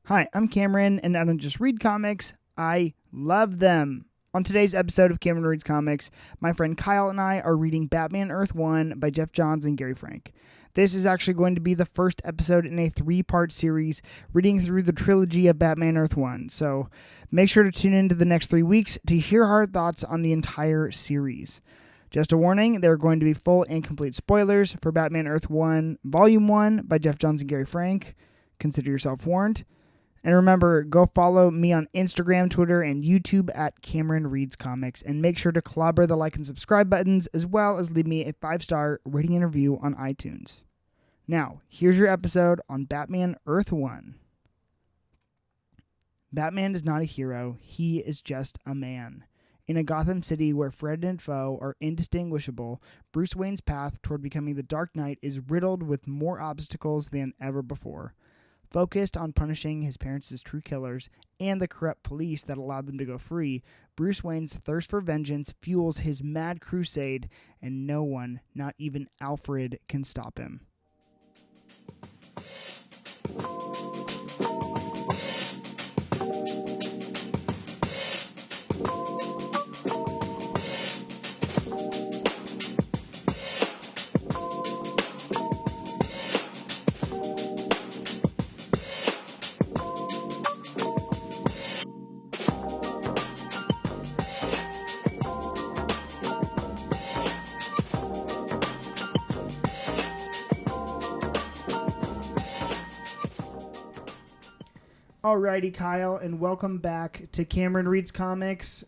Hi, I'm Cameron, and I don't just read comics, I love them. On today's episode of Cameron Reads Comics, my friend Kyle and I are reading Batman Earth 1 by Geoff Johns and Gary Frank. This is actually going to be the first episode in a 3-part series reading through the trilogy of Batman Earth 1, so make sure to tune in to the next 3 weeks to hear our thoughts on the entire series. Just a warning, there are going to be full and complete spoilers for Batman Earth 1 Volume 1 by Geoff Johns and Gary Frank. Consider yourself warned. And remember, go follow me on Instagram, Twitter, and YouTube at Cameron Reads Comics. And make sure to clobber the like and subscribe buttons, as well as leave me a 5-star rating and review on iTunes. Now, here's your episode on Batman Earth 1. Batman is not a hero, he is just a man. In a Gotham City where friend and foe are indistinguishable, Bruce Wayne's path toward becoming the Dark Knight is riddled with more obstacles than ever before. Focused on punishing his parents' true killers and the corrupt police that allowed them to go free, Bruce Wayne's thirst for vengeance fuels his mad crusade, and no one, not even Alfred, can stop him. Alrighty, Kyle, and welcome back to Cameron Reads Comics.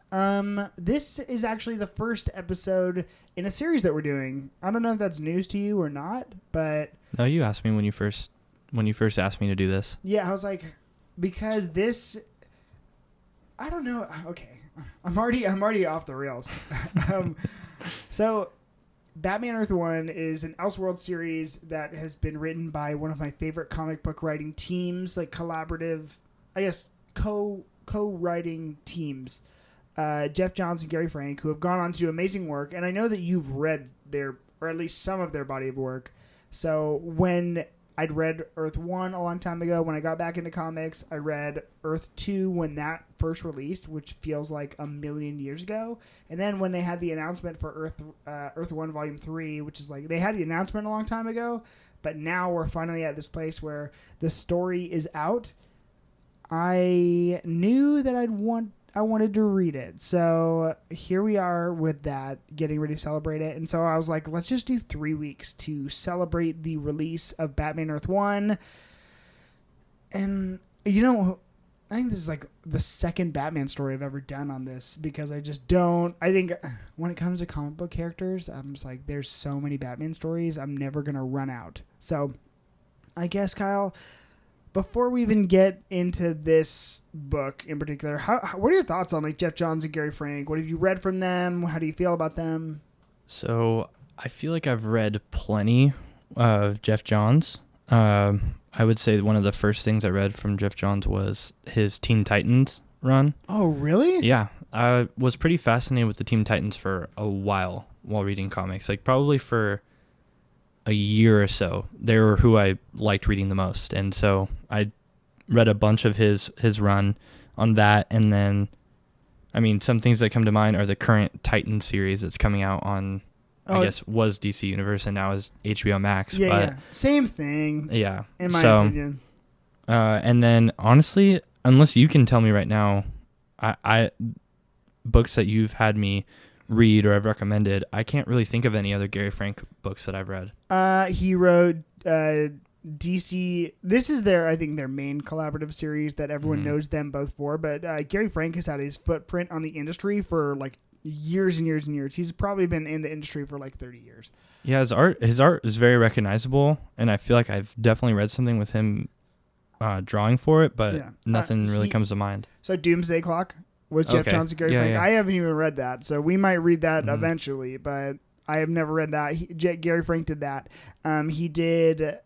This is actually the first episode in a series that we're doing. I don't know if that's news to you or not, but no, you asked me when you first asked me to do this. Yeah, I was like, because this, I don't know. Okay, I'm already off the rails. So, Batman Earth 1 is an Elseworld series that has been written by one of my favorite comic book writing teams, like collaborative, I guess, co-writing teams. Geoff Johns and Gary Frank, who have gone on to do amazing work, and I know that you've read their, or at least some of their body of work. So when I'd read Earth 1 a long time ago, when I got back into comics, I read Earth 2 when that first released, which feels like a million years ago. And then when they had the announcement for Earth 1 Volume 3, which is like, they had the announcement a long time ago, but now we're finally at this place where the story is out. I knew that I wanted to read it. So here we are with that, getting ready to celebrate it. And so I was like, let's just do 3 weeks to celebrate the release of Batman Earth 1. And, you know, I think this is like the second Batman story I've ever done on this, because I think when it comes to comic book characters, I'm just like, there's so many Batman stories, I'm never going to run out. So I guess, Kyle, before we even get into this book in particular, what are your thoughts on like Geoff Johns and Gary Frank? What have you read from them? How do you feel about them? So I feel like I've read plenty of Geoff Johns. I would say one of the first things I read from Geoff Johns was his Teen Titans run. Oh, really? Yeah. I was pretty fascinated with the Teen Titans for a while reading comics, like probably for a year or so. They were who I liked reading the most, and so I read a bunch of his run on that. And then, I mean, some things that come to mind are the current Titan series that's coming out on, I guess, was DC Universe and now is HBO Max. Yeah. Same thing. Yeah, in my opinion. And then, honestly, unless you can tell me right now, I books that you've had me read or I've recommended, I can't really think of any other Gary Frank books that I've read. He wrote DC. This is I think their main collaborative series that everyone knows them both for. But Gary Frank has had his footprint on the industry for like years and years and years. He's probably been in the industry for like 30 years. Yeah, his art is very recognizable, and I feel like I've definitely read something with him drawing for it, but nothing really comes to mind. So Doomsday Clock was Geoff Johns and Gary Frank. Yeah. I haven't even read that, so we might read that eventually, but I have never read that. Gary Frank did that. He did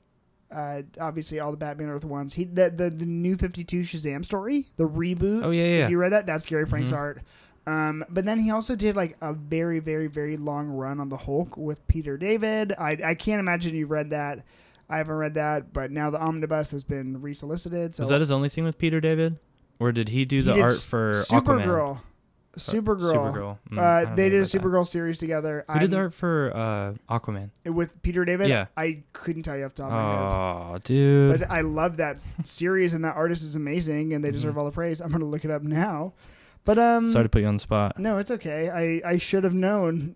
obviously all the Batman Earth ones. The New 52 Shazam story, the reboot. Oh yeah. If you read that, that's Gary Frank's art. But then he also did like a very, very, very long run on the Hulk with Peter David. I can't imagine you've read that. I haven't read that, but now the omnibus has been resolicited. So Was that his only thing with Peter David? Or did he do the art for Aquaman? Supergirl. Supergirl. They did a Supergirl series together. Who did the art for Aquaman? With Peter David? Yeah. I couldn't tell you off the top of my head. Oh, dude. But I love that series, and that artist is amazing, and they deserve all the praise. I'm going to look it up now. But Sorry to put you on the spot. No, it's okay. I should have known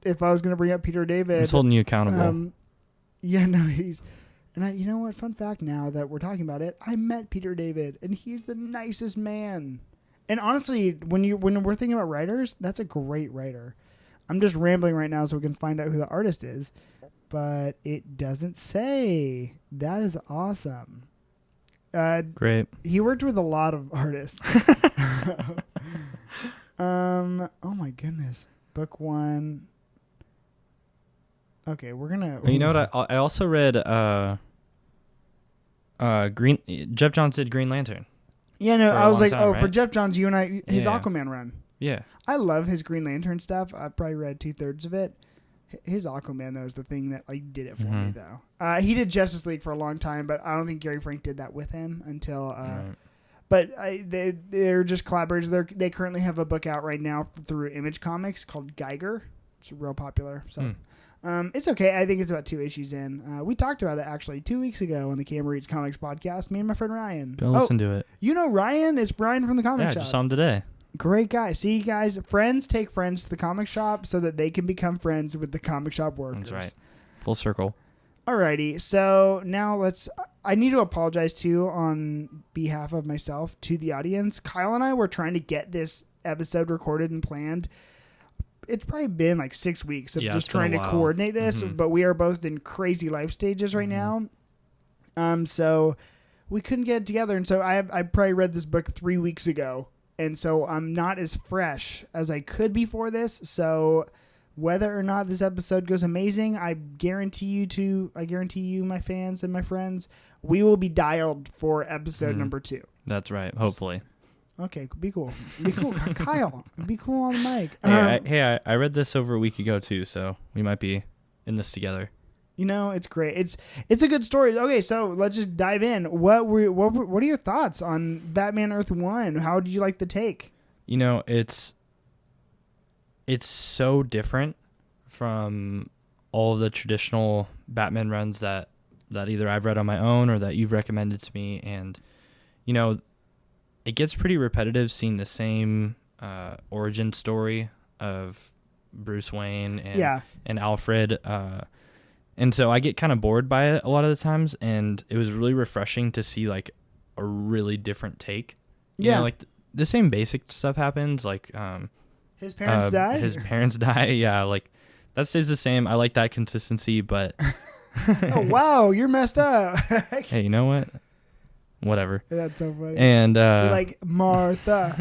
if I was going to bring up Peter David. He's holding you accountable. Yeah, no, he's... And you know what? Fun fact now that we're talking about it, I met Peter David, and he's the nicest man. And honestly, when we're thinking about writers, that's a great writer. I'm just rambling right now so we can find out who the artist is, but it doesn't say. That is awesome. Great. He worked with a lot of artists. Oh my goodness. Book 1. Okay, we're gonna. You know what? I also read Geoff Johns did Green Lantern. Yeah, no, I was like, time, right? for Geoff Johns, you and I, his Yeah. Aquaman run. Yeah. I love his Green Lantern stuff. I probably read 2/3 of it. His Aquaman, though, is the thing that did it for me, though. He did Justice League for a long time, but I don't think Gary Frank did that with him until. Right. But they're just collaborators. They currently have a book out right now through Image Comics called Geiger. It's real popular. So. It's okay. I think it's about 2 issues in. We talked about it actually 2 weeks ago on the Cam Reads Comics podcast. Me and my friend Ryan. Go listen to it. You know Ryan? It's Ryan from the comic shop. Yeah, I just saw him today. Great guy. See, guys, friends take friends to the comic shop so that they can become friends with the comic shop workers. That's right. Full circle. Alrighty. So now I need to apologize too on behalf of myself to the audience. Kyle and I were trying to get this episode recorded and planned. It's probably been like 6 weeks of just trying to coordinate this, but we are both in crazy life stages right now. So we couldn't get it together. And so I probably read this book 3 weeks ago. And so I'm not as fresh as I could be for this. So whether or not this episode goes amazing, I guarantee you, my fans and my friends, we will be dialed for episode number 2. That's right. Hopefully. Okay, be cool. Be cool, Kyle. Be cool on the mic. I read this over a week ago too, so we might be in this together. You know, it's great. It's a good story. Okay, so let's just dive in. What are your thoughts on Batman Earth 1? How did you like the take? You know, it's so different from all of the traditional Batman runs that either I've read on my own or that you've recommended to me, and you know, it gets pretty repetitive seeing the same origin story of Bruce Wayne and Alfred. And so I get kind of bored by it a lot of the times, and it was really refreshing to see like a really different take. You know, like the same basic stuff happens, like his parents die. His parents die. Yeah, like that stays the same. I like that consistency, but oh wow, you're messed up. Hey, you know what? Whatever. That's so funny. And you're like Martha.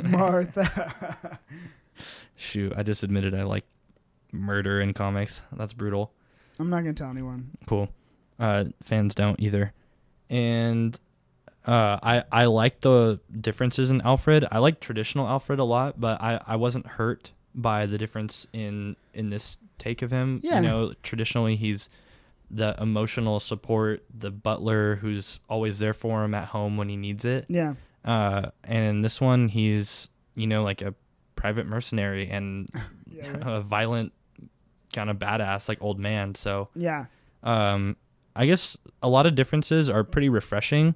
Shoot, I just admitted I like murder in comics. That's brutal. I'm not gonna tell anyone. Cool. Fans don't either. And I like the differences in Alfred. I like traditional Alfred a lot, but I wasn't hurt by the difference in this take of him. Yeah. You know, traditionally he's the emotional support, the butler who's always there for him at home when he needs it. Yeah. And in this one, he's, you know, like a private mercenary and a violent kind of badass, like old man. So yeah. I guess a lot of differences are pretty refreshing.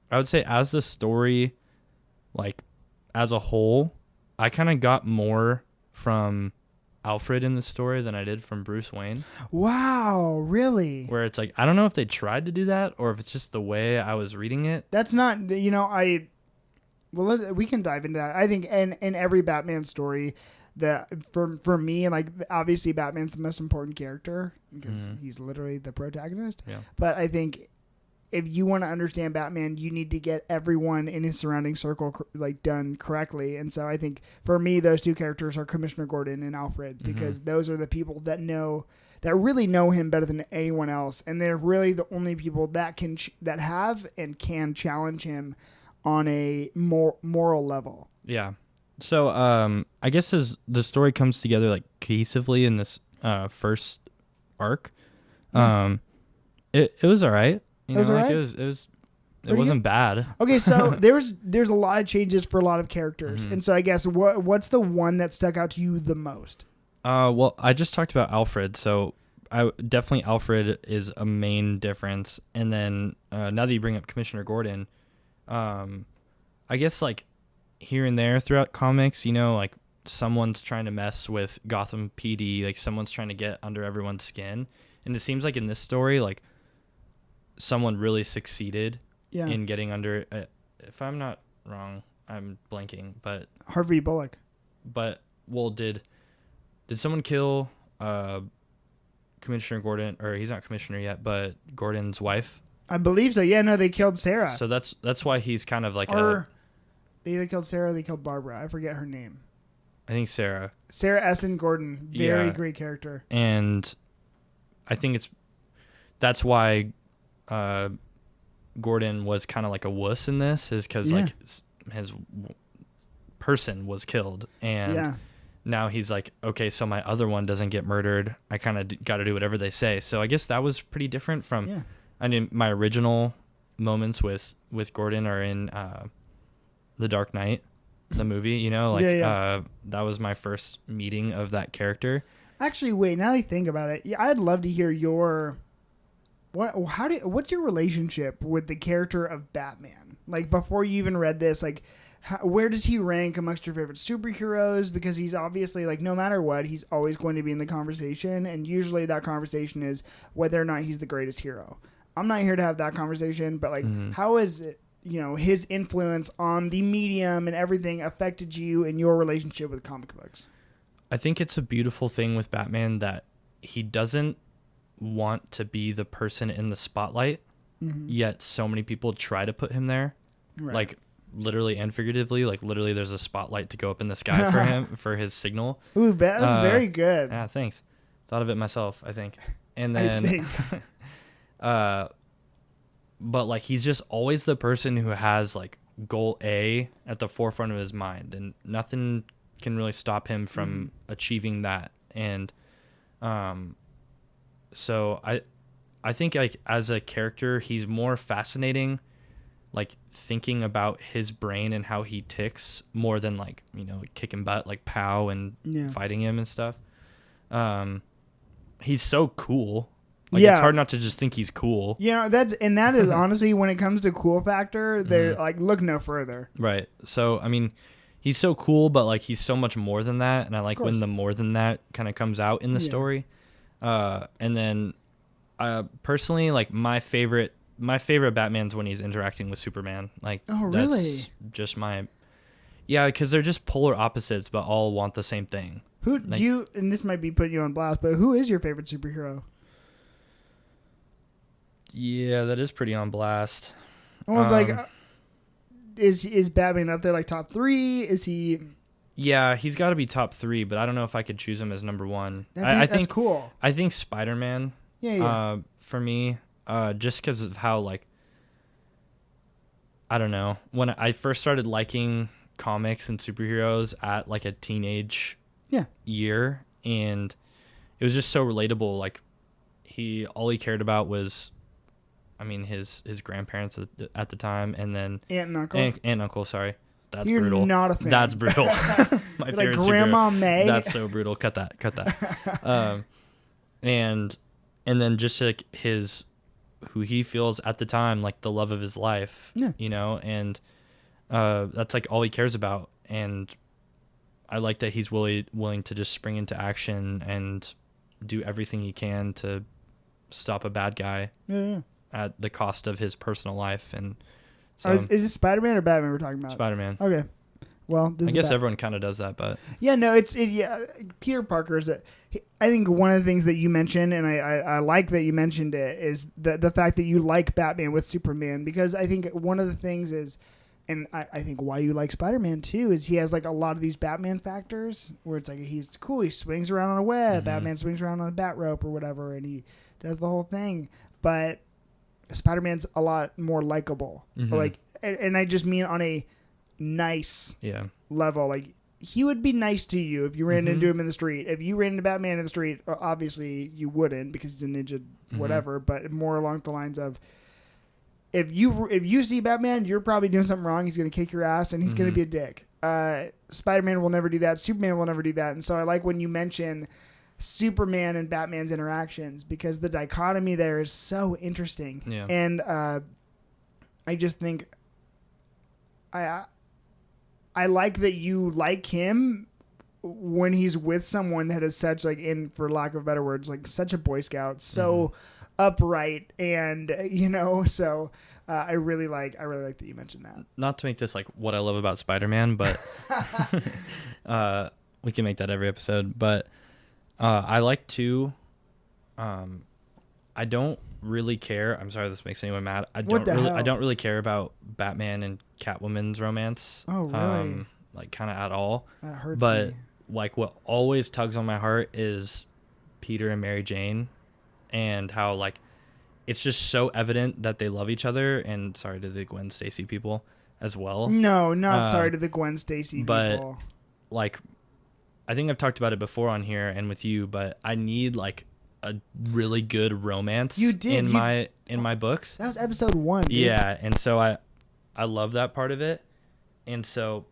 I would say as the story, like as a whole, I kind of got more from Alfred in the story than I did from Bruce Wayne. Wow, really? Where it's like, I don't know if they tried to do that or if it's just the way I was reading it. That's not, you know, we can dive into that. I think in every Batman story, that for me, and like obviously Batman's the most important character because he's literally the protagonist. Yeah. But I think if you want to understand Batman, you need to get everyone in his surrounding circle like done correctly. And so I think for me, those two characters are Commissioner Gordon and Alfred because those are the people that really know him better than anyone else, and they're really the only people that that have and can challenge him on a more moral level. Yeah. So I guess as the story comes together like cohesively in this first arc, It was all right. It was all right? It wasn't bad. Okay, so there's a lot of changes for a lot of characters, Mhm. and so I guess what's the one that stuck out to you the most? Well, I just talked about Alfred, so definitely Alfred is a main difference. And then now that you bring up Commissioner Gordon, I guess like here and there throughout comics, like someone's trying to mess with Gotham PD, like someone's trying to get under everyone's skin, and it seems like in this story, like someone really succeeded in getting under. If I'm not wrong, I'm blanking, but Harvey Bullock. But well, did someone kill Commissioner Gordon, or he's not commissioner yet, but Gordon's wife? I believe so. Yeah, no, they killed Sarah. So that's why he's kind of like they either killed Sarah or they killed Barbara. I forget her name. I think Sarah. Sarah Essen Gordon. Very great character. And I think that's why Gordon was kind of like a wuss in this, is because like his person was killed, and now he's like, okay, so my other one doesn't get murdered. I kind of got to do whatever they say. So I guess that was pretty different from. I mean, my original moments with Gordon are in The Dark Knight, the movie. That was my first meeting of that character. Actually, wait. Now that I think about it, I'd love to hear your. What's your relationship with the character of Batman? Like before you even read this, like where does he rank amongst your favorite superheroes? Because he's obviously like no matter what, he's always going to be in the conversation, and usually that conversation is whether or not he's the greatest hero. I'm not here to have that conversation, but like how is it, his influence on the medium and everything affected you in your relationship with comic books? I think it's a beautiful thing with Batman that he doesn't want to be the person in the spotlight, yet so many people try to put him there, like literally and figuratively. Like literally there's a spotlight to go up in the sky for him, for his signal. Ooh, that's very good. Yeah, thanks. Thought of it myself, I think. And then but like he's just always the person who has like goal A at the forefront of his mind, and nothing can really stop him from achieving that. And so I think like as a character, he's more fascinating, like thinking about his brain and how he ticks more than like, kicking butt, like pow and fighting him and stuff. He's so cool. Like it's hard not to just think he's cool. That is honestly, when it comes to cool factor, they're like, look no further. Right. So, I mean, he's so cool, but like he's so much more than that. And I like when the more than that kind of comes out in the story. And then personally, like my favorite Batman's when he's interacting with Superman. Like, really? That's just because they're just polar opposites, but all want the same thing. Who do you, and this might be putting you on blast, but who is your favorite superhero? Yeah, that is pretty on blast. Almost like, is Batman up there like top 3? Is he? Yeah, he's got to be top 3, but I don't know if I could choose him as number 1. I think that's cool. I think Spider-Man. Yeah. For me, just because of how like, I don't know, when I first started liking comics and superheroes at like a teenage year, and it was just so relatable. Like all he cared about was, I mean, his grandparents at the time, and then aunt and uncle. Aunt and uncle, sorry. That's You're brutal. Not a fan. That's brutal. My You're favorite like Grandma superhero. May. That's so brutal. Cut that. And then just like who he feels at the time, like the love of his life. Yeah. And that's like all he cares about. And I like that he's willing to just spring into action and do everything he can to stop a bad guy. Yeah. At the cost of his personal life. And so is it Spider-Man or Batman we're talking about? Spider-Man. Okay. Well, I guess everyone kind of does that, but Peter Parker is I think one of the things that you mentioned, and I like that you mentioned it, is the fact that you like Batman with Superman, because I think one of the things is, and I think why you like Spider-Man too, is he has like a lot of these Batman factors where it's like he's cool, he swings around on a web, Batman swings around on a bat rope or whatever, and he does the whole thing, but Spider-Man's a lot more likable. Like, and I just mean on a nice level. Like he would be nice to you if you ran into him in the street. If you ran into Batman in the street, obviously you wouldn't because he's a ninja, whatever. But more along the lines of, if you see Batman, you're probably doing something wrong. He's gonna kick your ass and he's gonna be a dick. Spider-Man will never do that. Superman will never do that. And so I like when you mention Superman and Batman's interactions because the dichotomy there is so interesting. Yeah. And I just think I like that you like him when he's with someone that is such like, in for lack of better words, like such a Boy Scout, so upright, and so I really like that you mentioned that. Not to make this like what I love about Spider-Man, but we can make that every episode. But I like to. I don't really care. I'm sorry, this makes anyone mad. I don't really care about Batman and Catwoman's romance. Oh, really? Like kind of at all. That hurts but me. like what always tugs on my heart is Peter and Mary Jane, and how like it's just so evident that they love each other. And sorry to the Gwen Stacy people as well. No, not sorry to the Gwen Stacy people. But like, I think I've talked about it before on here and with you, but I need like a really good romance in my books. That was episode 1. Dude. Yeah, and so I love that part of it. And so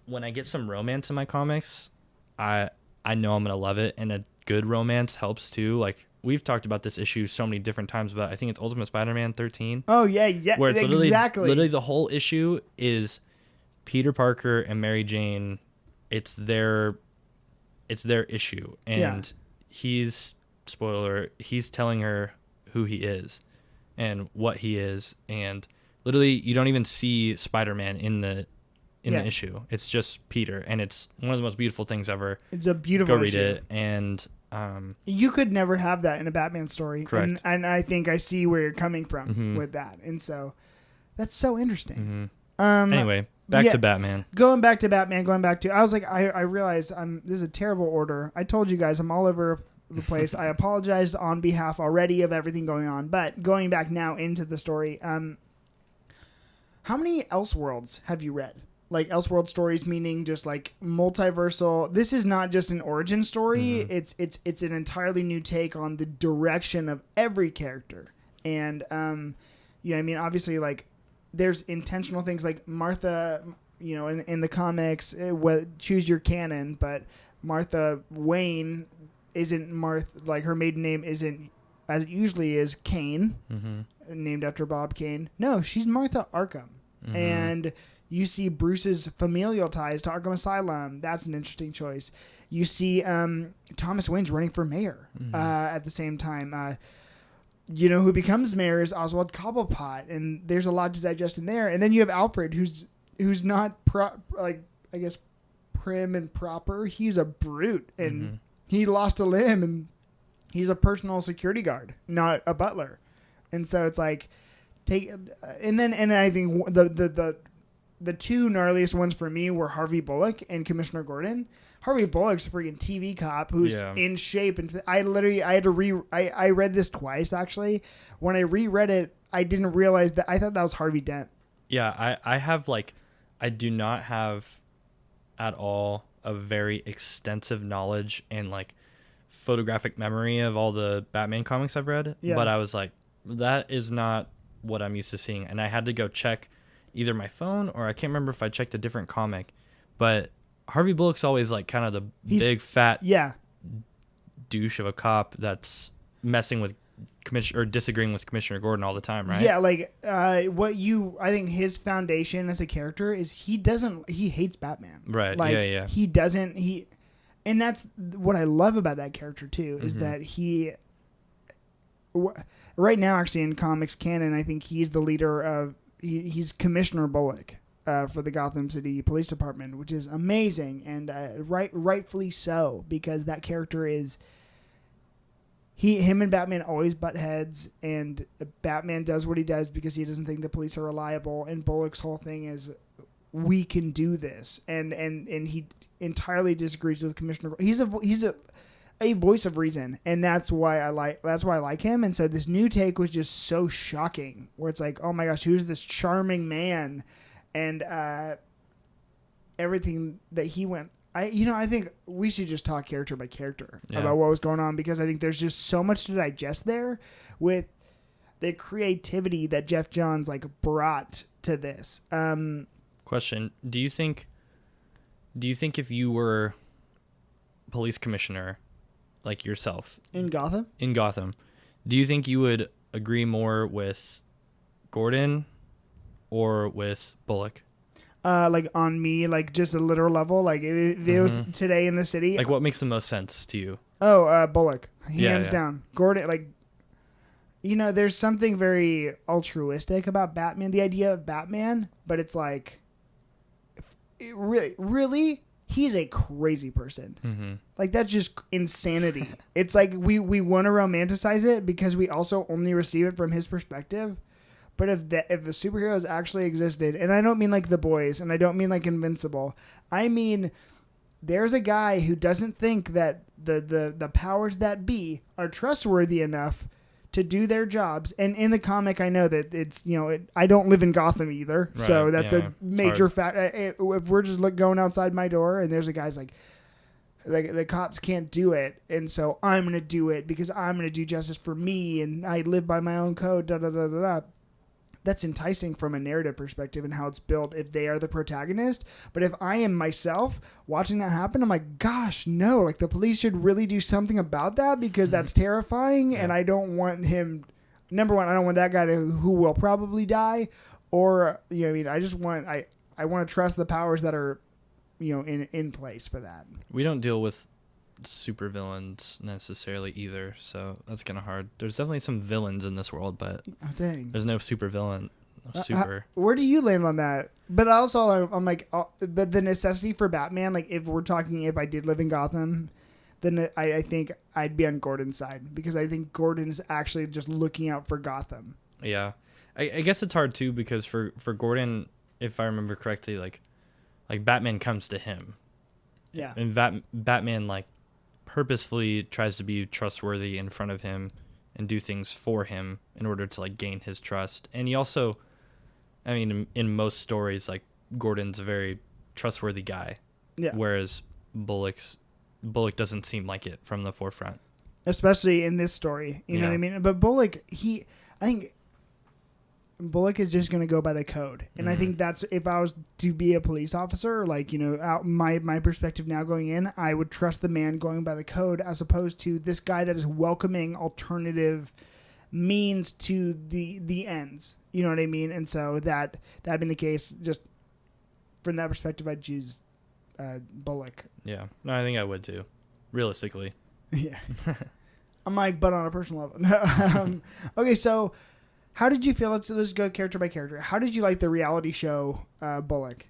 when I get some romance in my comics, I know I'm going to love it, and a good romance helps too. Like we've talked about this issue so many different times, but I think it's Ultimate Spider-Man 13. Oh yeah, where it's exactly. literally the whole issue is Peter Parker and Mary Jane. It's their issue, and he's telling her who he is and what he is, and literally you don't even see Spider-Man in the issue. It's just Peter, and it's one of the most beautiful things ever. It's a beautiful Go issue. read it. And you could never have that in a Batman story. Correct. And I think I see where you're coming from with that, and so that's so interesting. Anyway, back to Batman. Going back to I was like, I realized this is a terrible order. I told you guys I'm all over the place. I apologized on behalf already of everything going on, but going back now into the story, how many Elseworlds have you read? Like Elseworld stories, meaning just like multiversal. This is not just an origin story. It's an entirely new take on the direction of every character. And I mean, obviously, like there's intentional things like Martha. In the comics, choose your canon, but Martha Wayne isn't Martha. Like her maiden name isn't as it usually is Kane, named after Bob Kane. No, she's Martha Arkham, and you see Bruce's familial ties to Arkham Asylum. That's an interesting choice. You see Thomas Wayne's running for mayor at the same time. Who becomes mayor is Oswald Cobblepot, and there's a lot to digest in there. And then you have Alfred, who's not I guess prim and proper. He's a brute, and he lost a limb, and he's a personal security guard, not a butler. And so it's like and I think the two gnarliest ones for me were Harvey Bullock and Commissioner Gordon. Harvey Bullock's a freaking TV cop who's in shape, and I had to I read this twice actually. When I reread it, I didn't realize that I thought that was Harvey Dent. Yeah, I do not have at all a very extensive knowledge and like photographic memory of all the Batman comics I've read. Yeah. But I was like, that is not what I'm used to seeing, and I had to go check either my phone or I can't remember if I checked a different comic, but Harvey Bullock's always like kind of the big fat douche of a cop that's messing with disagreeing with Commissioner Gordon all the time, right? Yeah, like I think his foundation as a character is he hates Batman. Right. Like, yeah. And that's what I love about that character too, is that right now actually in comics canon, I think he's the leader of he's Commissioner Bullock for the Gotham City Police Department, which is amazing, and rightfully so, because that character is him and Batman always butt heads, and Batman does what he does because he doesn't think the police are reliable, and Bullock's whole thing is we can do this, and he entirely disagrees with Commissioner. He's a voice of reason, and that's why I like him. And so this new take was just so shocking, where it's like, oh my gosh, who's this charming man, and everything that he went I think we should just talk character by character Yeah. about what was going on, because I think there's just so much to digest there with the creativity that Geoff Johns like brought to this. Question: Do you think if you were police commissioner, like yourself In Gotham? in Gotham, do you think you would agree more with Gordon or with Bullock? Like on me, like just a literal level. Like if it was today in the city. Like, what makes the most sense to you? Bullock. Hands Yeah. down. Gordon, like, there's something very altruistic about Batman, the idea of Batman, but it's like, really, he's a crazy person. Mm-hmm. Like, that's just insanity. It's like we want to romanticize it because we also only receive it from his perspective. But if the superheroes actually existed, and I don't mean like The Boys, and I don't mean like Invincible, I mean there's a guy who doesn't think that the powers that be are trustworthy enough to do their jobs. And in the comic, I know that it's, I don't live in Gotham either, Right, so that's yeah, a major fact. If we're just going outside my door and there's a guy's like the cops can't do it, and so I'm gonna do it because I'm gonna do justice for me, and I live by my own code. Da da da da da. That's enticing from a narrative perspective and how it's built if they are the protagonist. But if I am myself watching that happen, I'm like, gosh, no, like the police should really do something about that, because that's terrifying. Yeah. And I don't want him, number one, I don't want that guy who will probably die, or, I just want, I want to trust the powers that are, in place for that. We don't deal with supervillains necessarily either, so that's kind of hard. There's definitely some villains in this world, but Oh, dang. there's no supervillain. Where do you land on that? But also, I'm like, but the necessity for Batman, like if we're talking, if I did live in Gotham, then I think I'd be on Gordon's side, because I think Gordon is actually just looking out for Gotham. Yeah, I guess it's hard too, because for Gordon, if I remember correctly, like Batman comes to him. Yeah. And Batman like purposefully tries to be trustworthy in front of him and do things for him in order to like gain his trust. And he also, I mean, in most stories, like Gordon's a very trustworthy guy. Yeah. Whereas Bullock doesn't seem like it from the forefront. Especially in this story, you know what I mean? But Bullock, I think Bullock is just going to go by the code. And I think that's, if I was to be a police officer, like, out my perspective now going in, I would trust the man going by the code, as opposed to this guy that is welcoming alternative means to the ends. You know what I mean? And so that being the case, just from that perspective, I'd choose Bullock. Yeah. No, I think I would too. Realistically. Yeah. I'm like, but on a personal level. Okay, so how did you feel? Let's go character by character. How did you like the reality show Bullock?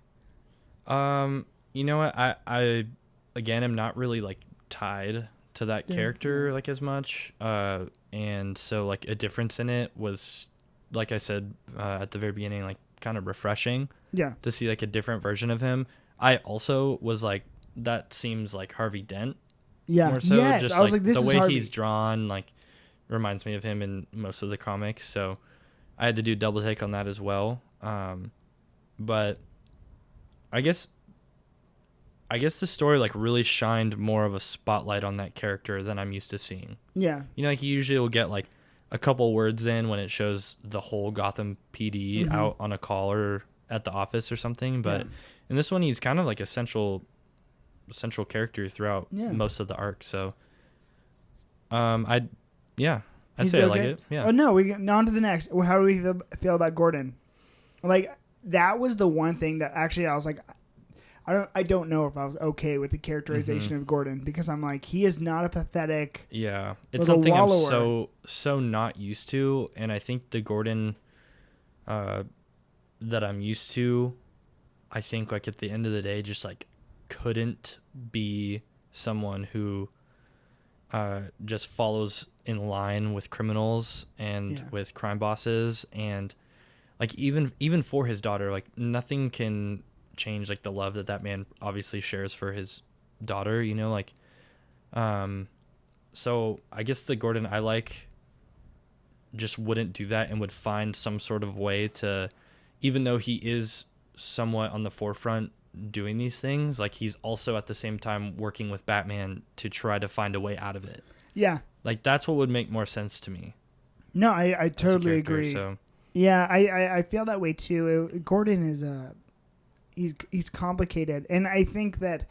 You know what? I again am not really like tied to that character like as much. And so like a difference in it was, like I said at the very beginning, like kind of refreshing. Yeah. To see like a different version of him. I also was like, that seems like Harvey Dent. Yeah. More so. Yes. Just I was like, this the is way Harvey. he's drawn like reminds me of him in most of the comics. So I had to do double take on that as well. But I guess the story like really shined more of a spotlight on that character than I'm used to seeing. Yeah. Like he usually will get like a couple words in when it shows the whole Gotham PD out on a call or at the office or something. But in this one, he's kind of like a central character throughout most of the arc. So I'd say I like it. Yeah. Oh no, now on to the next. How do we feel about Gordon? Like, that was the one thing that actually I was like, I don't know if I was okay with the characterization of Gordon, because I'm like, he is not a pathetic. Yeah, it's little something wallower. I'm so not used to, and I think the Gordon that I'm used to, I think like at the end of the day, just like couldn't be someone who just follows in line with criminals and with crime bosses, and like even for his daughter, like nothing can change like the love that man obviously shares for his daughter, like so I guess the Gordon I like just wouldn't do that and would find some sort of way to, even though he is somewhat on the forefront doing these things, like he's also at the same time working with Batman to try to find a way out of it. Yeah. Like that's what would make more sense to me. No, I totally character, agree. So. Yeah, I feel that way too. Gordon is he's complicated, and I think that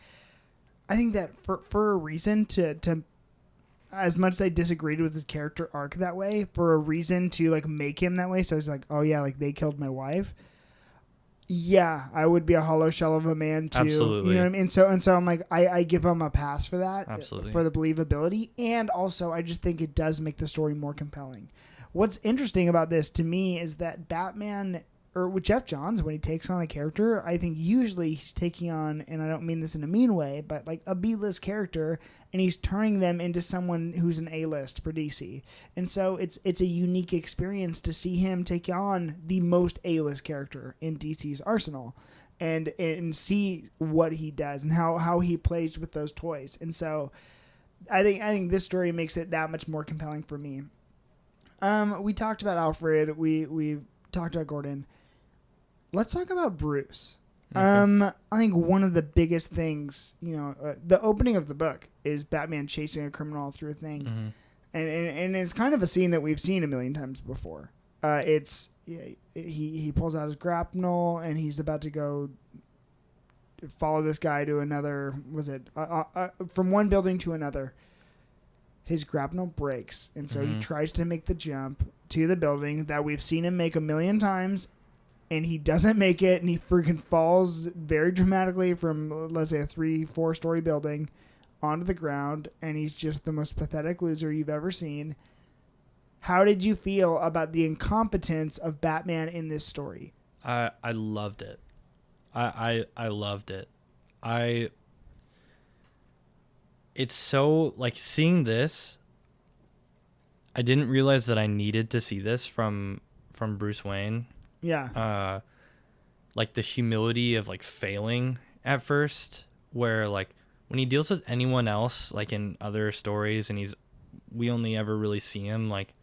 for a reason to as much as I disagreed with his character arc that way, for a reason to like make him that way. So it's like, oh yeah, like they killed my wife. Yeah, I would be a hollow shell of a man too. Absolutely. You know what I mean? And so I'm like, I give him a pass for that. Absolutely. For the believability, and also I just think it does make the story more compelling. What's interesting about this to me is that Batman, or with Geoff Johns, when he takes on a character, I think usually he's taking on, and I don't mean this in a mean way, but like a B-list character, and he's turning them into someone who's an A-list for DC. And so it's a unique experience to see him take on the most A-list character in DC's arsenal and see what he does and how he plays with those toys. And so I think this story makes it that much more compelling for me. We talked about Alfred. We talked about Gordon. Let's talk about Bruce. Okay. I think one of the biggest things, the opening of the book is Batman chasing a criminal through a thing, Mm-hmm. and it's kind of a scene that we've seen a million times before. He pulls out his grapnel and he's about to go follow this guy to another. From one building to another? His grapnel breaks, and so he tries to make the jump to the building that we've seen him make a million times. And he doesn't make it, and he freaking falls very dramatically from, let's say, a 3-4 story building onto the ground, and he's just the most pathetic loser you've ever seen. How did you feel about the incompetence of Batman in this story? I loved it. I loved it. It's so, like, seeing this, I didn't realize that I needed to see this from Bruce Wayne. Yeah. Like the humility of like failing at first, where like when he deals with anyone else, like in other stories, and we only ever really see him like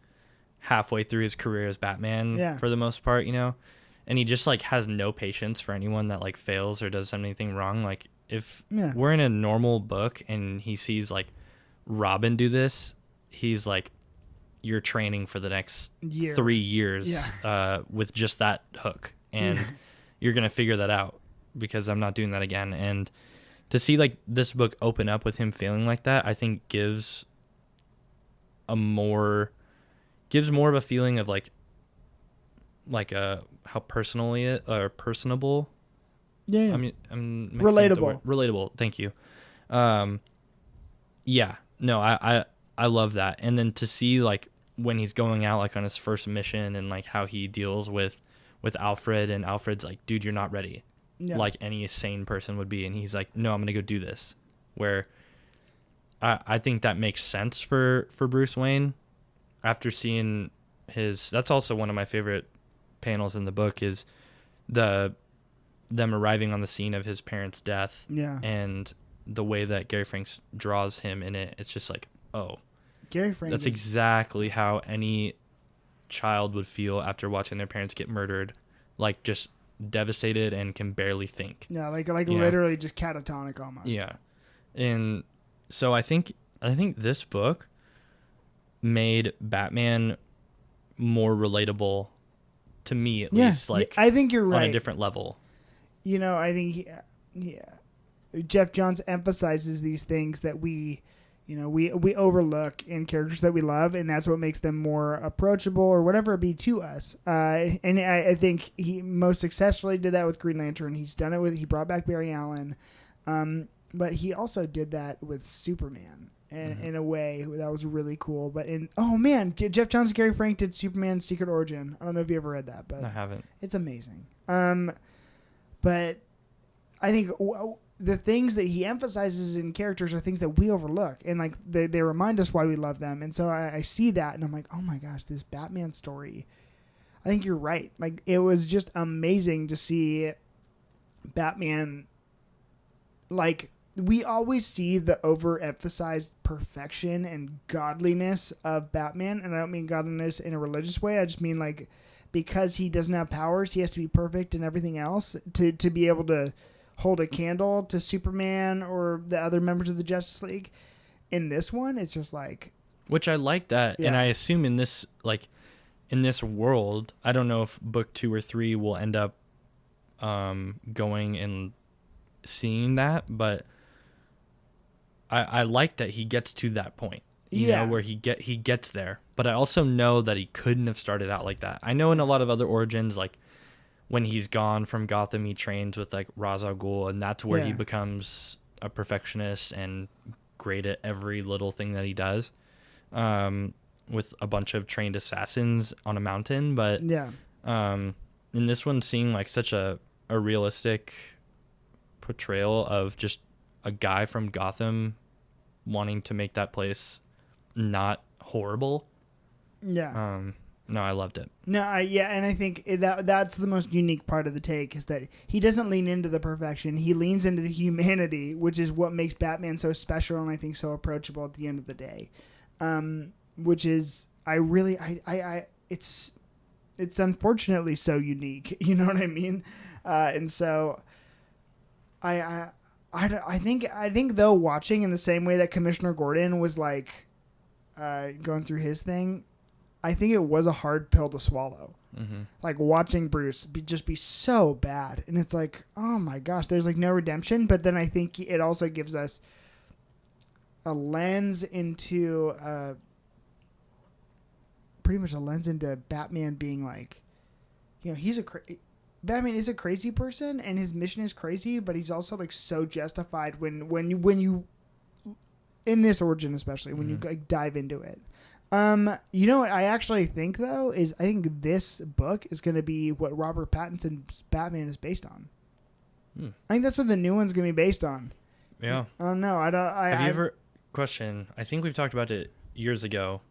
halfway through his career as Batman for the most part, and he just like has no patience for anyone that like fails or does anything wrong. Like if we're in a normal book and he sees like Robin do this, he's like, you're training for the next 3 years with just that hook, and you're going to figure that out because I'm not doing that again. And to see like this book open up with him failing like that, I think gives more of a feeling of like how personable. Yeah. I mean, I'm relatable. Thank you. I love that. And then to see like when he's going out like on his first mission and like how he deals with Alfred, and Alfred's like, dude, you're not ready. Like any sane person would be. And he's like, no, I'm going to go do this. Where I think that makes sense for Bruce Wayne after seeing that's also one of my favorite panels in the book is them arriving on the scene of his parents' death. Yeah. And the way that Gary Franks draws him in it, it's just like, oh, Gary Franks. That's exactly how any child would feel after watching their parents get murdered, like just devastated and can barely think. Yeah, like literally just catatonic almost. Yeah, and so I think this book made Batman more relatable to me, at least. Like I think you're right on a different level. I think Geoff Johns emphasizes these things that we overlook in characters that we love, and that's what makes them more approachable or whatever it be to us. And I think he most successfully did that with Green Lantern. He brought back Barry Allen, but he also did that with Superman in a way that was really cool. But Geoff Johns and Gary Frank did Superman's Secret Origin. I don't know if you ever read that, but I haven't. It's amazing. But I think the things that he emphasizes in characters are things that we overlook, and like they remind us why we love them. And so I see that, and I'm like, oh my gosh, this Batman story. I think you're right. Like it was just amazing to see Batman. Like we always see the overemphasized perfection and godliness of Batman, and I don't mean godliness in a religious way. I just mean like because he doesn't have powers, he has to be perfect and everything else to be able to hold a candle to Superman or the other members of the Justice League. In this one, it's just like, which I like that, and I assume in this world, I don't know if book 2 or 3 will end up going and seeing that, but I like that he gets to that point, you know, where he gets there. But I also know that he couldn't have started out like that. I know in a lot of other origins, like when he's gone from Gotham, he trains with like Ra's al Ghul, and that's where he becomes a perfectionist and great at every little thing that he does, with a bunch of trained assassins on a mountain. But in this one, seeing like such a realistic portrayal of just a guy from Gotham wanting to make that place not horrible. No, I loved it. No, and I think that's the most unique part of the take, is that he doesn't lean into the perfection. He leans into the humanity, which is what makes Batman so special and I think so approachable at the end of the day. Which is, it's unfortunately so unique. You know what I mean? And so I think though, watching in the same way that Commissioner Gordon was like going through his thing, I think it was a hard pill to swallow. Mm-hmm. Like watching Bruce just be so bad, and it's like, oh my gosh, there's like no redemption. But then I think it also gives us a lens into pretty much a lens into Batman being like, you know, Batman is a crazy person and his mission is crazy, but he's also like so justified when you in this origin, especially when you like dive into it. You know what I actually think though is I think this book is going to be what Robert Pattinson's Batman is based on. I think that's what the new one's going to be based on. Yeah. I don't know. Have you ever question? I think we've talked about it years ago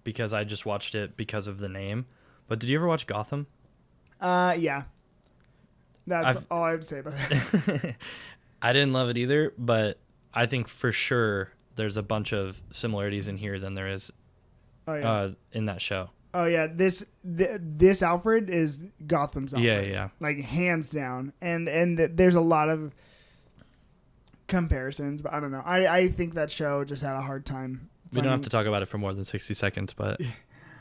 because I just watched it because of the name. But did you ever watch Gotham? Yeah. That's all I have to say about it. I didn't love it either, but I think for sure there's a bunch of similarities in here than there is in that show. Oh yeah, this Alfred is Gotham's Alfred. Yeah. Like hands down. And there's a lot of comparisons, but I don't know. I think that show just had a hard time. We don't have to talk about it for more than 60 seconds, but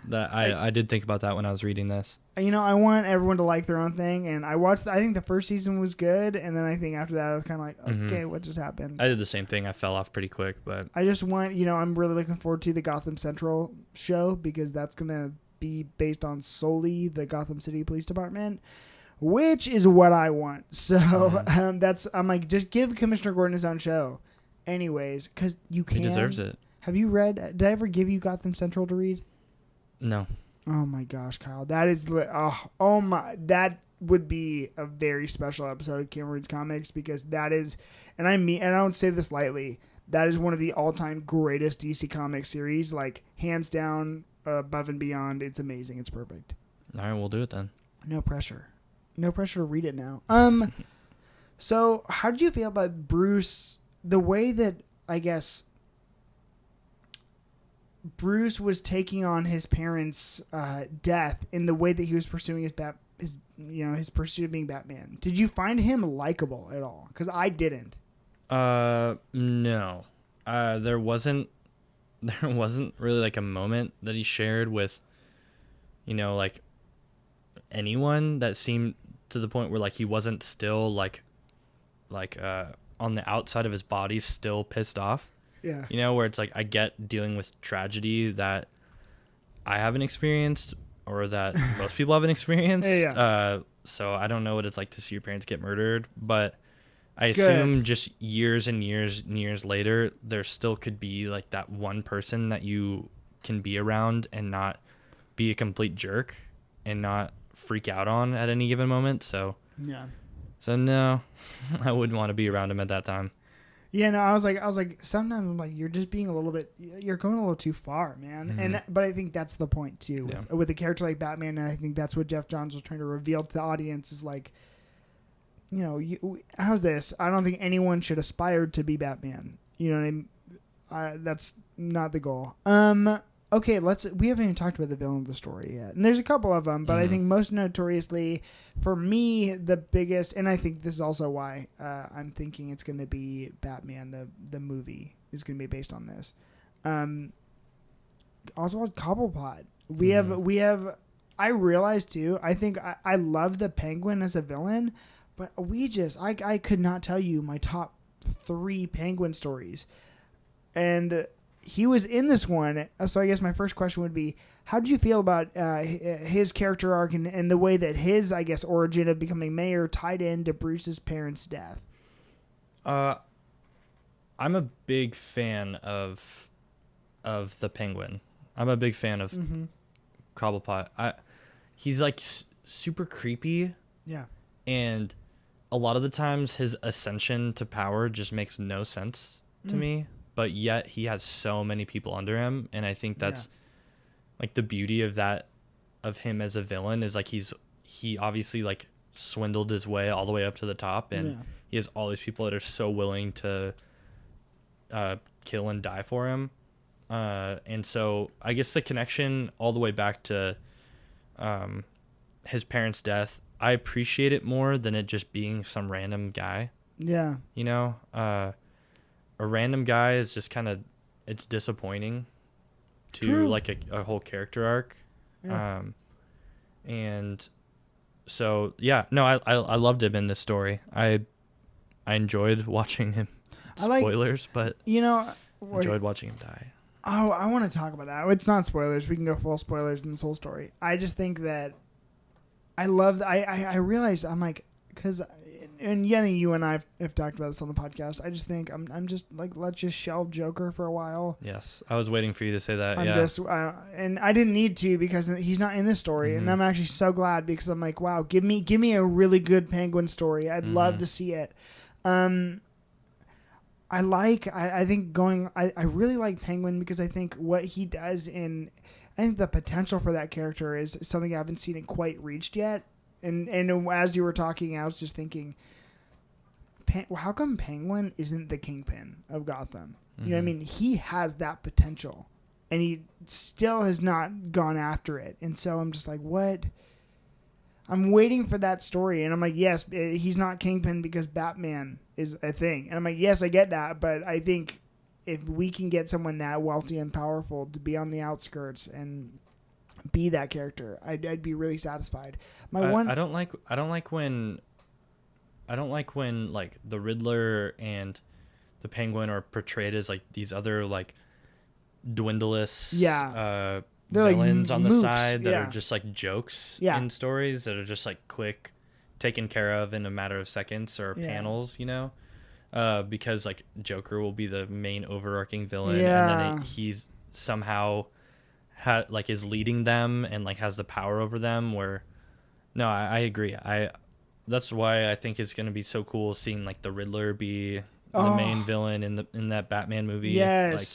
that I did think about that when I was reading this. You know, I want everyone to like their own thing, and I think the first season was good, and then I think after that I was kind of like, okay, what just happened? I did the same thing. I fell off pretty quick, but I just want, I'm really looking forward to the Gotham Central show, because that's going to be based on solely the Gotham City Police Department, which is what I want. So I'm like, just give Commissioner Gordon his own show. Anyways, because you can. He deserves it. Have you read, did I ever give you Gotham Central to read? No. Oh my gosh, Kyle. That is, that would be a very special episode of Cameron Reads Comics, because that is, and I don't say this lightly, that is one of the all-time greatest DC Comics series, like hands down, above and beyond. It's amazing. It's perfect. All right, we'll do it then. No pressure to read it now. So how did you feel about Bruce, the way that, I guess, Bruce was taking on his parents' death in the way that he was pursuing his pursuit of being Batman? Did you find him likable at all? Because I didn't. No. There wasn't really like a moment that he shared with, like anyone that seemed to the point where like he wasn't still like on the outside of his body still pissed off. Yeah. Where it's like, I get dealing with tragedy that I haven't experienced or that most people haven't experienced. Yeah. So I don't know what it's like to see your parents get murdered, but I assume just years and years and years later, there still could be like that one person that you can be around and not be a complete jerk and not freak out on at any given moment. So no, I wouldn't want to be around him at that time. Yeah, no, I was like, sometimes I'm like, you're just being you're going a little too far, man. But I think that's the point too, with a character like Batman, and I think that's what Geoff Johns was trying to reveal to the audience is like, how's this? I don't think anyone should aspire to be Batman. You know what I mean? That's not the goal. okay, we haven't even talked about the villain of the story yet. And there's a couple of them, but I think most notoriously, for me, the biggest, and I think this is also why I'm thinking it's going to be Batman, the movie, is going to be based on this. Oswald Cobblepot. We have, I realized too, I think I love the Penguin as a villain, but I could not tell you my top 3 Penguin stories. And he was in this one, so I guess my first question would be, how did you feel about his character arc and the way that his, I guess, origin of becoming mayor tied into Bruce's parents' death? I'm a big fan of the Penguin. I'm a big fan of Cobblepot. He's like super creepy. Yeah. And a lot of the times his ascension to power just makes no sense to me. But yet he has so many people under him, and I think that's like the beauty of that, of him as a villain, is like he obviously like swindled his way all the way up to the top, and he has all these people that are so willing to kill and die for him, and so I guess the connection all the way back to his parents' death, I appreciate it more than it just being some random guy. Yeah, you know. A random guy is just kind of, it's disappointing to like a whole character arc. Yeah. And so, yeah, no, I loved him in this story. I enjoyed watching him. Spoilers, but enjoyed watching him die. Oh, I want to talk about that. It's not spoilers. We can go full spoilers in this whole story. I just think that I realized, I'm like, because, and you and I have talked about this on the podcast. I just think I'm just like, let's just shelve Joker for a while. Yes, I was waiting for you to say that. And I didn't need to, because he's not in this story, and I'm actually so glad, because I'm like, wow, give me a really good Penguin story. I'd love to see it. I really like Penguin, because I think what he does I think the potential for that character is something I haven't seen it quite reached yet. And as you were talking, I was just thinking, how come Penguin isn't the Kingpin of Gotham? You know what I mean? He has that potential, and he still has not gone after it. And so I'm just like, what? I'm waiting for that story, and I'm like, yes, he's not Kingpin because Batman is a thing. And I'm like, yes, I get that, but I think if we can get someone that wealthy and powerful to be on the outskirts and be that character, I'd be really satisfied. I don't like when like the Riddler and the Penguin are portrayed as like these other like dwindleless villains like on the side that are just like jokes in stories that are just like quick, taken care of in a matter of seconds or panels, because like Joker will be the main overarching villain, and then he's somehow is leading them and like has the power over them. Where no, I agree. That's why I think it's gonna be so cool seeing like the Riddler be the main villain in that Batman movie. Yes. Like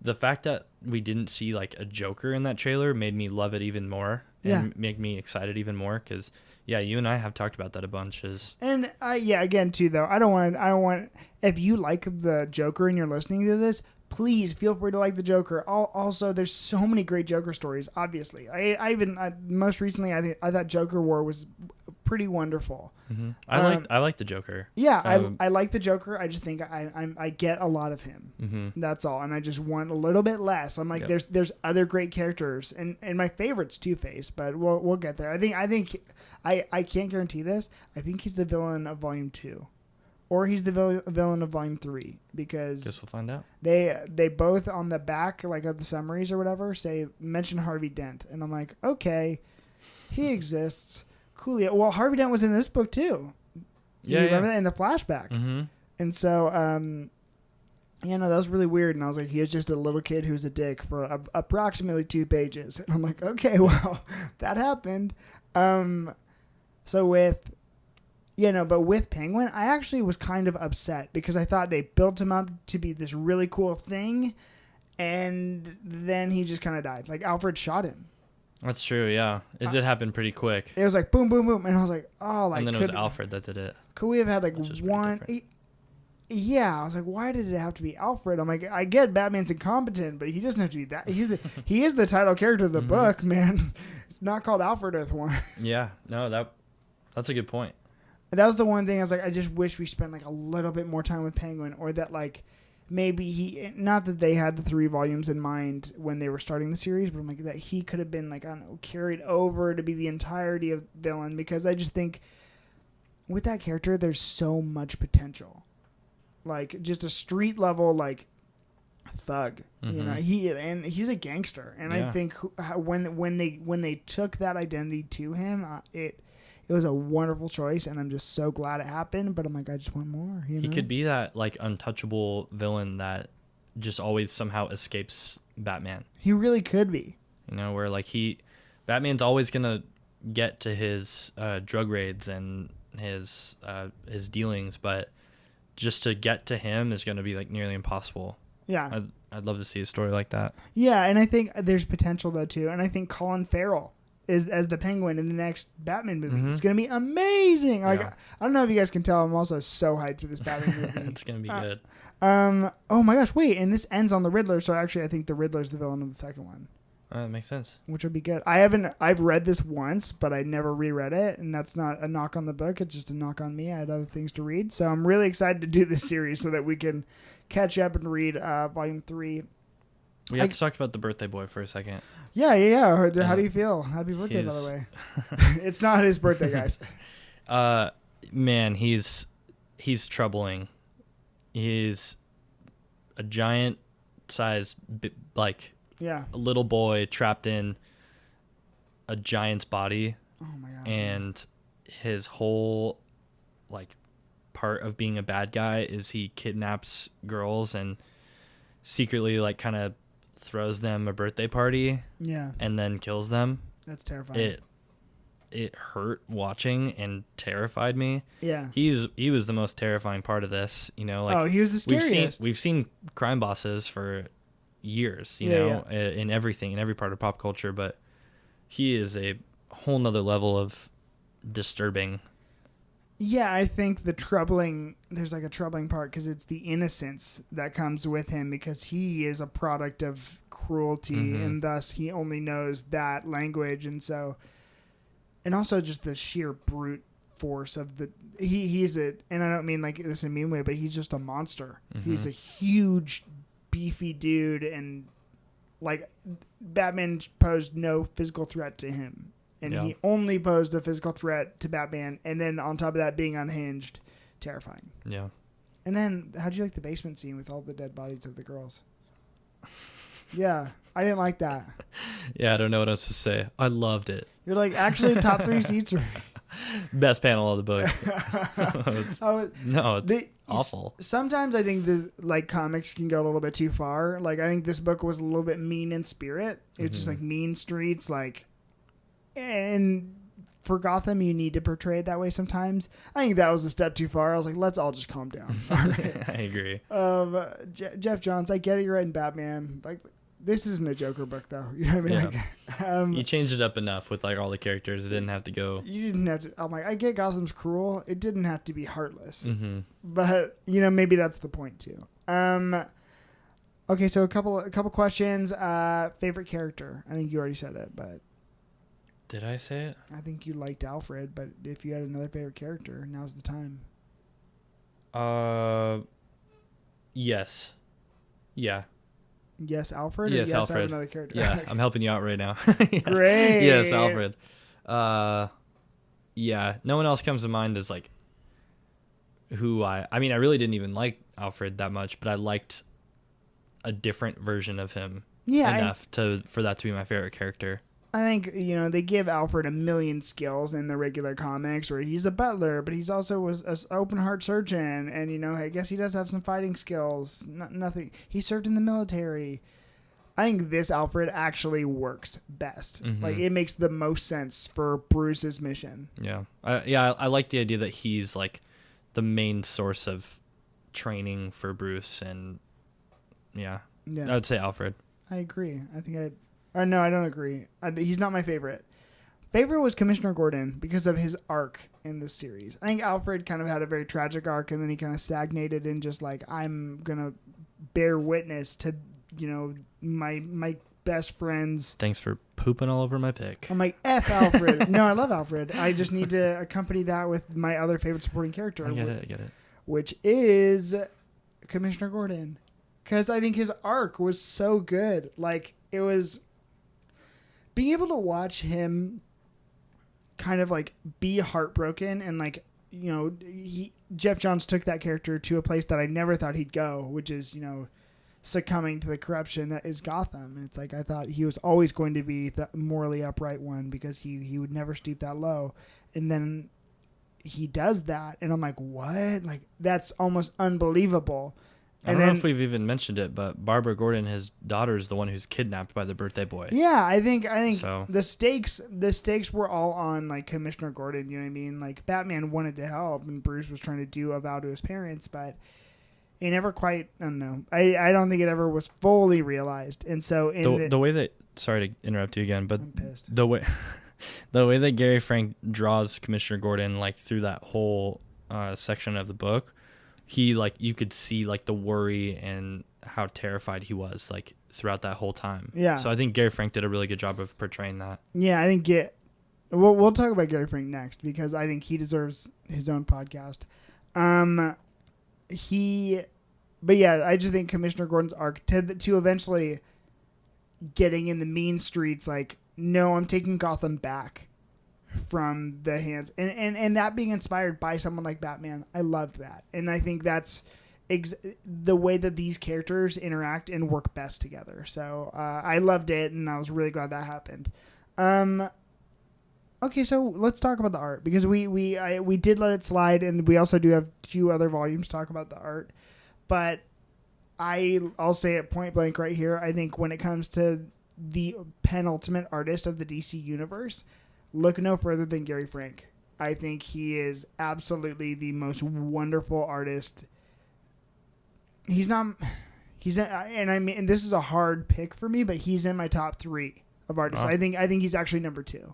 the fact that we didn't see like a Joker in that trailer made me love it even more and make me excited even more, because you and I have talked about that a bunch. And again too though, I don't want if you like the Joker and you're listening to this, please feel free to like the Joker. Also, there's so many great Joker stories. Obviously, I most recently I thought Joker War was pretty wonderful. Mm-hmm. I like the Joker. Yeah, I like the Joker. I just think I get a lot of him. Mm-hmm. That's all, and I just want a little bit less. I'm like, there's other great characters, and my favorite's Two-Face, but we'll get there. I can't guarantee this. I think he's the villain of Volume 2. Or he's the villain of Volume 3, because guess we'll find out. They both on the back, like of the summaries or whatever, mention Harvey Dent, and I'm like, okay, he exists. Coolio. Well, Harvey Dent was in this book too. You remember that in the flashback? Mm-hmm. And so, that was really weird. And I was like, he was just a little kid who was a dick for approximately 2 pages. And I'm like, okay, well, that happened. So with. But with Penguin, I actually was kind of upset, because I thought they built him up to be this really cool thing, and then he just kind of died. Like, Alfred shot him. That's true, yeah. It did happen pretty quick. It was like, boom, boom, boom, and I was like, oh, like... And then it was Alfred that did it. Could we have had, like, one... Yeah, I was like, why did it have to be Alfred? I'm like, I get Batman's incompetent, but he doesn't have to be that. He is the title character of the book, man. It's not called Alfred Earth One. Yeah, no, that's a good point. That was the one thing I was like, I just wish we spent like a little bit more time with Penguin, or that like maybe not that they had the 3 volumes in mind when they were starting the series, but I'm like that he could have been like, I don't know, carried over to be the entirety of villain, because I just think with that character there's so much potential. Like just a street level like thug, you know. He's a gangster, and I think when they took that identity to him, it was a wonderful choice, and I'm just so glad it happened. But I'm like, I just want more. You know? He could be that like untouchable villain that just always somehow escapes Batman. He really could be. You know, where like Batman's always gonna get to his drug raids and his dealings, but just to get to him is gonna be like nearly impossible. Yeah, I'd love to see a story like that. Yeah, and I think there's potential though too, and I think Colin Farrell as the Penguin in the next Batman movie. It's gonna be amazing. Like I don't know if you guys can tell, I'm also so hyped for this Batman movie. It's gonna be good. Oh my gosh, wait, and this ends on the Riddler, so actually I think the Riddler's the villain of the second one. That makes sense. Which would be good. I've read this once, but I never reread it, and that's not a knock on the book, it's just a knock on me. I had other things to read, so I'm really excited to do this series so that we can catch up and read volume 3. We have to talk about the birthday boy for a second. Yeah. How do you feel? Happy birthday, by the way. It's not his birthday, guys. Man, he's troubling. He's a giant size, like a little boy trapped in a giant's body. Oh my gosh. And his whole like part of being a bad guy is he kidnaps girls and secretly like kind of throws them a birthday party. Yeah. And then kills them. That's terrifying. It hurt watching and terrified me. Yeah. He was the most terrifying part of this, you know, like he was the scariest. We've seen crime bosses for years, you know, in everything, in every part of pop culture, but he is a whole nother level of disturbing. Yeah, I think there's like a troubling part because it's the innocence that comes with him, because he is a product of cruelty and thus he only knows that language. And also just the sheer brute force of he's and I don't mean like this in a mean way, but he's just a monster. He's a huge, beefy dude, and like Batman posed no physical threat to him. And he only posed a physical threat to Batman, and then on top of that, being unhinged, terrifying. Yeah. And then, how'd you like the basement scene with all the dead bodies of the girls? Yeah, I didn't like that. Yeah, I don't know what else to say. I loved it. You're like, actually, top 3 seats are... Best panel of the book. It's awful. Sometimes I think the comics can go a little bit too far. Like, I think this book was a little bit mean in spirit. It was just like mean streets, like... And for Gotham, you need to portray it that way sometimes. I think that was a step too far. I was like, let's all just calm down. I agree. Geoff Johns, I get it, you're writing Batman. Like, this isn't a Joker book, though. You know what I mean? Yeah. You changed it up enough with like all the characters. It didn't have to go. You didn't have to. I'm like, I get Gotham's cruel. It didn't have to be heartless. But maybe that's the point too. Okay, so a couple questions. Favorite character? I think you already said it, but. Did I say it? I think you liked Alfred, but if you had another favorite character, now's the time. Yes. Yeah. Yes, Alfred? Yes, Alfred. I have another character. Yeah, I'm helping you out right now. Yes. Great. Yes, Alfred. Yeah, no one else comes to mind as like who I mean, I really didn't even like Alfred that much, but I liked a different version of him enough for that to be my favorite character. I think, they give Alfred a million skills in the regular comics where he's a butler, but he's also was an open heart surgeon. And, I guess he does have some fighting skills. Nothing. He served in the military. I think this Alfred actually works best. Like, it makes the most sense for Bruce's mission. Yeah. I like the idea that he's like the main source of training for Bruce. And I would say Alfred. I agree. No, I don't agree. He's not my favorite. Favorite was Commissioner Gordon because of his arc in this series. I think Alfred kind of had a very tragic arc, and then he kind of stagnated in just like, I'm gonna bear witness to, my best friends. Thanks for pooping all over my pick. I'm like, F Alfred. No, I love Alfred. I just need to accompany that with my other favorite supporting character. I get it. Which is Commissioner Gordon. Because I think his arc was so good. Like, it was being able to watch him kind of like be heartbroken and like, Geoff Johns took that character to a place that I never thought he'd go, which is, succumbing to the corruption that is Gotham. And it's like, I thought he was always going to be the morally upright one because he would never stoop that low. And then he does that. And I'm like, what? Like, that's almost unbelievable. I don't know if we've even mentioned it, but Barbara Gordon, his daughter, is the one who's kidnapped by the birthday boy. Yeah, I think so. the stakes were all on like Commissioner Gordon. You know what I mean? Like, Batman wanted to help, and Bruce was trying to do a vow to his parents, but it never quite. I don't know. I don't think it ever was fully realized. And so the way that, sorry to interrupt you again, but I'm pissed. the way that Gary Frank draws Commissioner Gordon, like through that whole section of the book. He, like, you could see, like, the worry and how terrified he was, like, throughout that whole time. Yeah. So I think Gary Frank did a really good job of portraying that. Yeah, I think we'll talk about Gary Frank next because I think he deserves his own podcast. But yeah, I just think Commissioner Gordon's arc to eventually getting in the mean streets, like, no, I'm taking Gotham back from the hands and that being inspired by someone like Batman. I loved that, and I think that's the way that these characters interact and work best together. So I loved it, and I was really glad that happened. Okay, so let's talk about the art because we did let it slide, and we also do have 2 other volumes to talk about the art, but I'll say it point blank right here. I think when it comes to the penultimate artist of the DC universe, look no further than Gary Frank. I think he is absolutely the most wonderful artist. And this is a hard pick for me, but he's in my top 3 of artists. Oh. I think he's actually number 2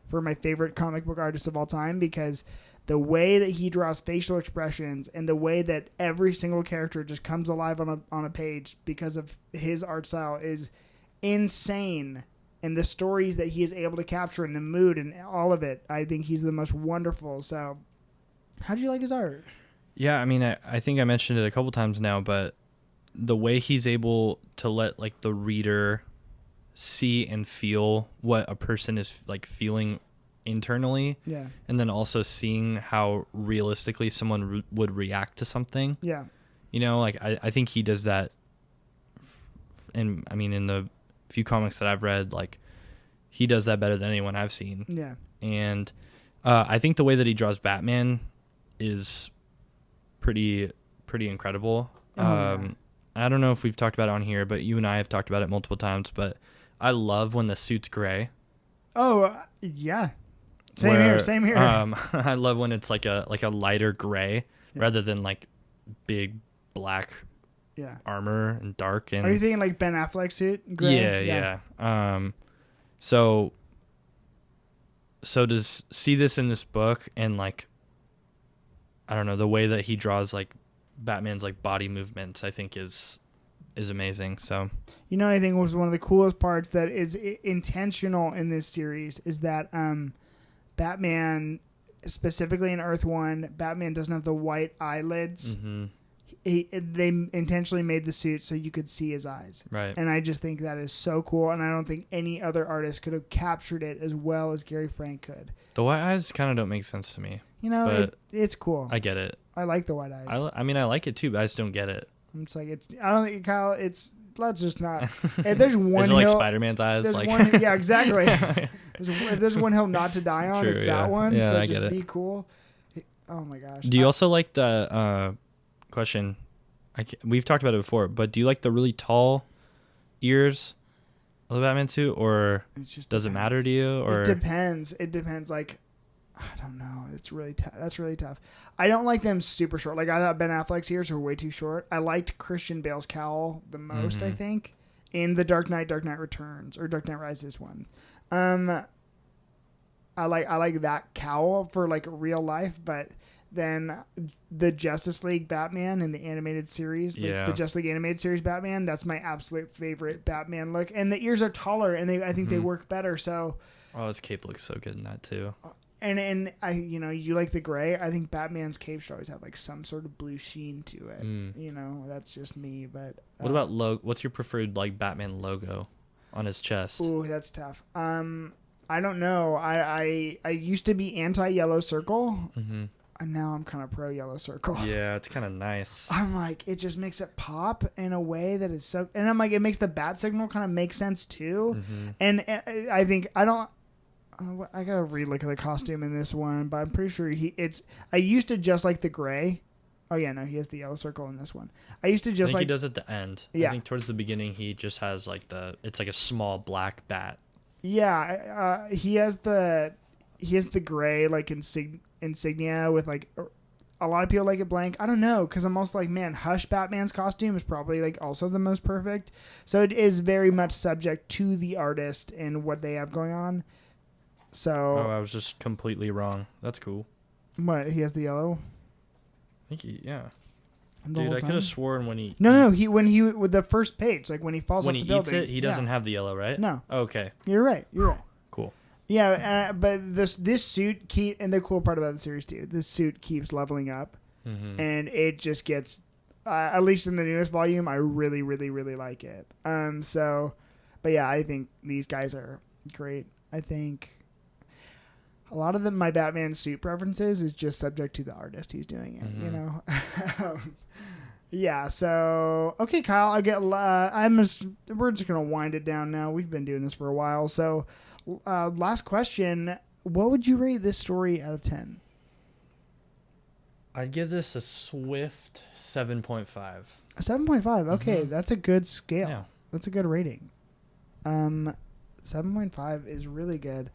for my favorite comic book artist of all time, because the way that he draws facial expressions and the way that every single character just comes alive on a page because of his art style is insane. And the stories that he is able to capture and the mood and all of it, I think he's the most wonderful. So how do you like his art? Yeah, I mean, I think I mentioned it a couple times now, but the way he's able to let, like, the reader see and feel what a person is, like, feeling internally. Yeah. And then also seeing how realistically someone would react to something. Yeah. Like, I think he does that. And I mean, in the few comics that I've read, like, he does that better than anyone I've seen. Yeah. And I think the way that he draws Batman is pretty incredible. Yeah. I don't know if we've talked about it on here, but you and I have talked about it multiple times, but I love when the suit's gray. Oh, yeah. Same here. I love when it's like a lighter gray rather than like big black armor and dark. And are you thinking like Ben Affleck suit? Gray? Yeah. So to see this in this book and, like, I don't know, the way that he draws, like, Batman's, like, body movements, I think is amazing. So, I think was one of the coolest parts that is intentional in this series is that Batman, specifically in Earth 1, Batman doesn't have the white eyelids. Mm-hmm. They intentionally made the suit so you could see his eyes. Right. And I just think that is so cool, and I don't think any other artist could have captured it as well as Gary Frank could. The white eyes kind of don't make sense to me. It's cool. I get it. I like the white eyes. I mean, I like it too, but I just don't get it. It's like, I don't think, Kyle, let's just not. If there's one Is it hill, like Spider-Man's eyes? Like, yeah, exactly. If there's one hill not to die on, it's that one. Yeah, so I just get be cool. Oh my gosh. Do you also like the question? We've talked about it before, but do you like the really tall ears of the Batman suit, or does it matter to you? Or it depends. Like, I don't know. It's really tough. That's really tough. I don't like them super short. Like, I thought Ben Affleck's ears were way too short. I liked Christian Bale's cowl the most, I think, in the Dark Knight Returns, or Dark Knight Rises one. I like that cowl for like real life, but then the Justice League Batman in the animated series, like the Justice League animated series Batman, that's my absolute favorite Batman look. And the ears are taller, and I think they work better. So, his cape looks so good in that too. And I, you like the gray. I think Batman's cape should always have like some sort of blue sheen to it. That's just me. But what about what's your preferred like Batman logo on his chest? Ooh, that's tough. I don't know. I used to be anti-yellow circle. Mm-hmm. And now I'm kind of pro yellow circle. Yeah, it's kind of nice. I'm like, it just makes it pop in a way that is so, and I'm like, it makes the bat signal kind of make sense too. Mm-hmm. And I think I gotta relook at the costume in this one, but I'm pretty sure I used to just like the gray. Oh yeah, no, he has the yellow circle in this one. I used to just he does at the end. Yeah. I think towards the beginning he just has like it's like a small black bat. Yeah, he has the gray like insignia with like a lot of people like it blank. I don't know, because I'm also like, man, Hush Batman's costume is probably like also the most perfect. So it is very much subject to the artist and what they have going on. So I was just completely wrong. That's cool. What, he has the yellow? I think Dude, I could have sworn when he when he with the first page, like when he falls off the building, eats it, he doesn't have the yellow, right? No. Okay. You're right. Cool. Yeah, but this suit and the cool part about the series too, this suit keeps leveling up, and it just gets, at least in the newest volume, I really, really, really like it. But yeah, I think these guys are great. I think a lot of my Batman suit preferences is just subject to the artist who's doing it, Yeah, so okay, Kyle, we're just gonna wind it down now. We've been doing this for a while, so last question: what would you rate this story out of 10? I'd give this a swift 7.5. A 7.5. Okay, that's a good scale. Yeah. That's a good rating. 7.5 is really good.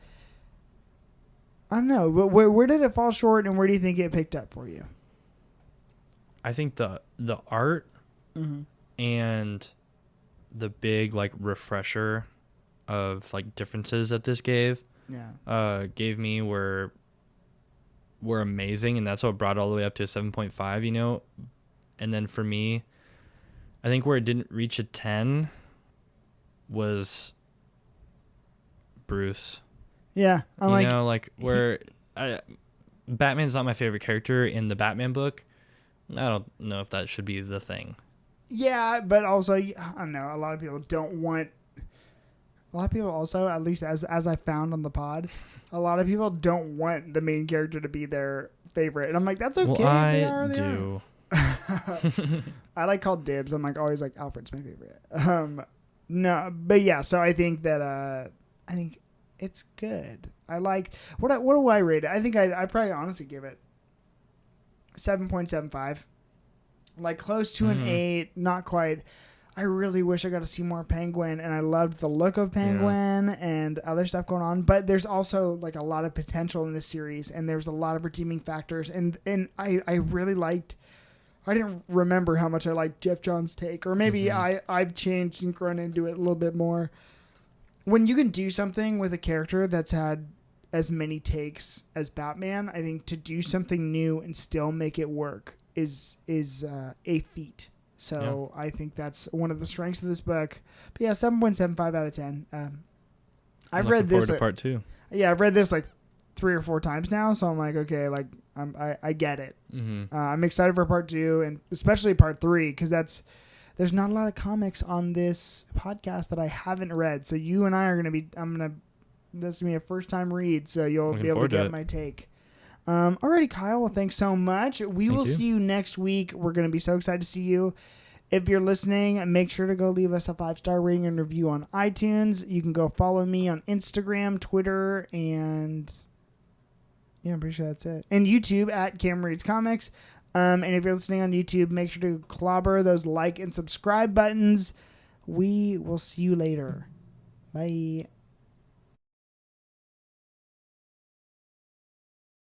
I don't know, but where did it fall short, and where do you think it picked up for you? I think the art and the big like refresher of like differences that this gave me were amazing, and that's what brought it all the way up to a 7.5, And then for me, I think where it didn't reach a 10 was Bruce. Yeah, where Batman's not my favorite character in the Batman book. I don't know if that should be the thing. Yeah, but also, I don't know, a lot of people also, at least as I found on the pod, a lot of people don't want the main character to be their favorite. And I'm like, that's okay. Well, I do. I like called dibs. I'm like, always like, Alfred's my favorite. No, but yeah, so I think that, I think it's good. I like, what do I rate it? I think I'd probably honestly give it 7.75. Like close to an 8, not quite. I really wish I got to see more Penguin, and I loved the look of Penguin and other stuff going on. But there's also like a lot of potential in this series, and there's a lot of redeeming factors. And I really liked. I didn't remember how much I liked Geoff Johns' take, or maybe I've changed and grown into it a little bit more. When you can do something with a character that's had as many takes as Batman, I think to do something new and still make it work is a feat. So I think that's one of the strengths of this book. But yeah, 7.75 out of 10. I've read this. To part 2. Yeah, I've read this like 3 or 4 times now, so I'm like, okay, like I get it. I'm excited for part 2, and especially part 3, because there's not a lot of comics on this podcast that I haven't read. So you and I are gonna be. This gonna be a first time read, so you'll be able to get my take. Alrighty, Kyle. Well, thanks so much. We will see you next week. We're going to be so excited to see you. If you're listening, make sure to go leave us a 5-star rating and review on iTunes. You can go follow me on Instagram, Twitter, and yeah, I'm pretty sure that's it. And YouTube at Cam Reads Comics. And if you're listening on YouTube, make sure to clobber those like and subscribe buttons. We will see you later. Bye.